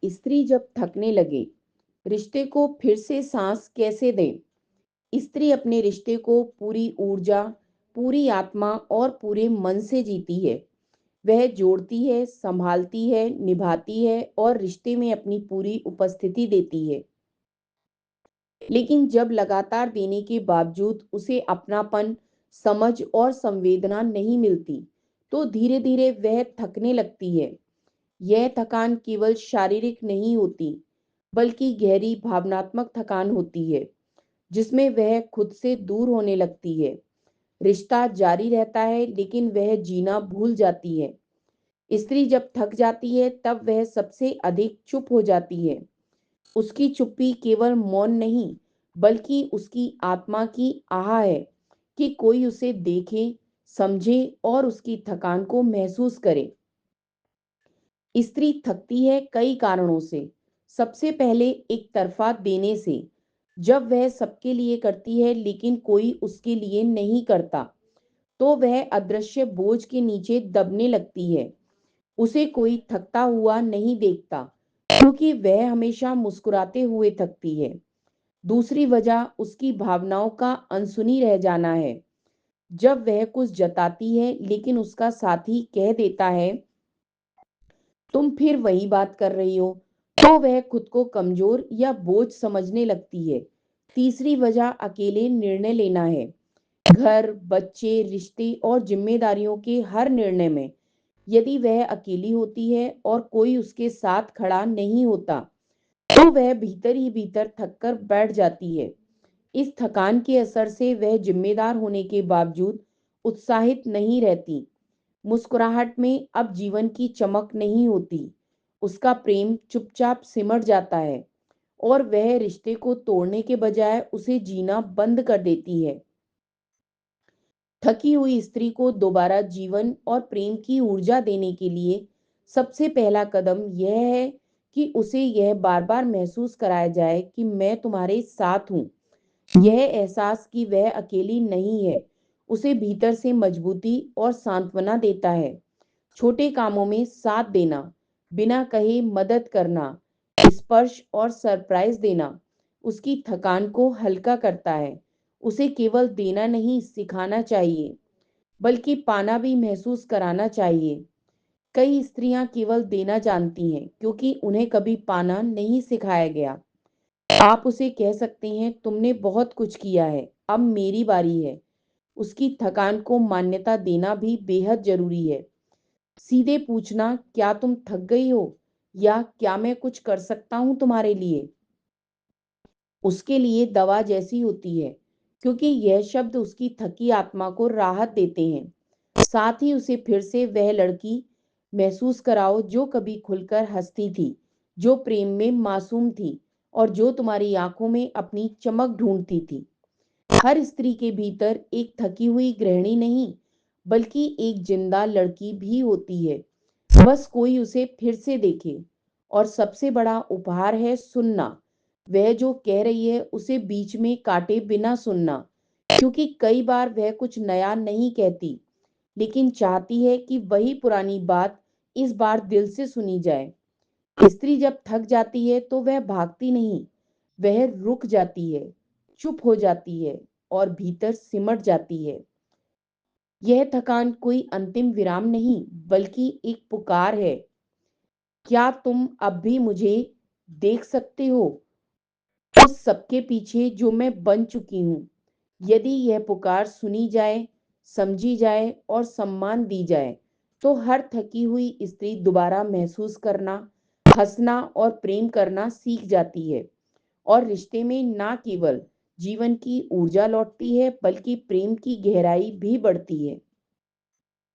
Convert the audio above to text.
स्त्री जब थकने लगे, रिश्ते को फिर से सांस कैसे दें? स्त्री अपने रिश्ते को पूरी ऊर्जा, पूरी आत्मा और पूरे मन से जीती है। वह जोड़ती है, संभालती है, निभाती है और रिश्ते में अपनी पूरी उपस्थिति देती है। लेकिन जब लगातार देने के बावजूद उसे अपनापन, समझ और संवेदना नहीं मिलती, तो धीरे-धीरे वह थकने लगती है। यह थकान केवल शारीरिक नहीं होती, बल्कि गहरी भावनात्मक थकान होती है, जिसमें वह खुद से दूर होने लगती है। रिश्ता जारी रहता है, लेकिन वह जीना भूल जाती है। स्त्री जब थक जाती है, तब वह सबसे अधिक चुप हो जाती है। उसकी चुप्पी केवल मौन नहीं, बल्कि उसकी आत्मा की आह है कि कोई उसे देखे, समझे और उसकी थकान को महसूस करे। स्त्री थकती है कई कारणों से। सबसे पहले एक तरफा देने से। जब वह सबके लिए करती है लेकिन कोई उसके लिए नहीं करता, तो वह अदृश्य बोझ के नीचे दबने लगती है। उसे कोई थकता हुआ नहीं देखता, क्योंकि वह हमेशा मुस्कुराते हुए थकती है। दूसरी वजह उसकी भावनाओं का अनसुनी रह जाना है। जब वह कुछ जताती है लेकिन उसका साथी कह देता है, तुम फिर वही बात कर रही हो, तो वह खुद को कमजोर या बोझ समझने लगती है। तीसरी वजह अकेले निर्णय लेना है। घर, बच्चे, रिश्ते और जिम्मेदारियों के हर निर्णय में यदि वह अकेली होती है और कोई उसके साथ खड़ा नहीं होता, तो वह भीतर ही भीतर थककर बैठ जाती है। इस थकान के असर से वह जिम्मेदार होने के बावजूद उत्साहित नहीं रहती। मुस्कुराहट में अब जीवन की चमक नहीं होती। उसका प्रेम चुपचाप सिमट जाता है और वह रिश्ते को तोड़ने के बजाय उसे जीना बंद कर देती है। थकी हुई स्त्री को दोबारा जीवन और प्रेम की ऊर्जा देने के लिए सबसे पहला कदम यह है कि उसे यह बार बार महसूस कराया जाए कि मैं तुम्हारे साथ हूँ। यह एहसास कि वह अकेली नहीं है, उसे भीतर से मजबूती और सांत्वना देता है। छोटे कामों में साथ देना, बिना कहे मदद करना, स्पर्श और सरप्राइज देना उसकी थकान को हल्का करता है। उसे केवल देना नहीं सिखाना चाहिए, बल्कि पाना भी महसूस कराना चाहिए। कई स्त्रियां केवल देना जानती हैं क्योंकि उन्हें कभी पाना नहीं सिखाया गया। आप उसे कह सकते हैं, तुमने बहुत कुछ किया है, अब मेरी बारी है। उसकी थकान को मान्यता देना भी बेहद जरूरी है। सीधे पूछना, क्या तुम थक गई हो या क्या मैं कुछ कर सकता हूं तुम्हारे लिए, उसके लिए दवा जैसी होती है, क्योंकि यह शब्द उसकी थकी आत्मा को राहत देते हैं। साथ ही उसे फिर से वह लड़की महसूस कराओ जो कभी खुलकर हंसती थी, जो प्रेम में मासूम थी और जो तुम्हारी आंखों में अपनी चमक ढूंढती थी। हर स्त्री के भीतर एक थकी हुई गृहिणी नहीं, बल्कि एक जिंदा लड़की भी होती है। बस कोई उसे फिर से देखे। और सबसे बड़ा उपहार है सुनना। वह जो कह रही है उसे बीच में काटे बिना सुनना, क्योंकि कई बार वह कुछ नया नहीं कहती, लेकिन चाहती है कि वही पुरानी बात इस बार दिल से सुनी जाए। स्त्री जब थक जाती है तो वह भागती नहीं, वह रुक जाती है, चुप हो जाती है और भीतर सिमट जाती है। यह थकान कोई अंतिम विराम नहीं, बल्कि एक पुकार है। क्या तुम अब भी मुझे देख सकते हो, उस सबके पीछे जो मैं बन चुकी हूँ? यदि यह पुकार सुनी जाए, समझी जाए और सम्मान दी जाए, तो हर थकी हुई स्त्री दोबारा महसूस करना, हंसना और प्रेम करना सीख जाती है। और रिश्ते में ना केवल जीवन की ऊर्जा लौटती है, बल्कि प्रेम की गहराई भी बढ़ती है।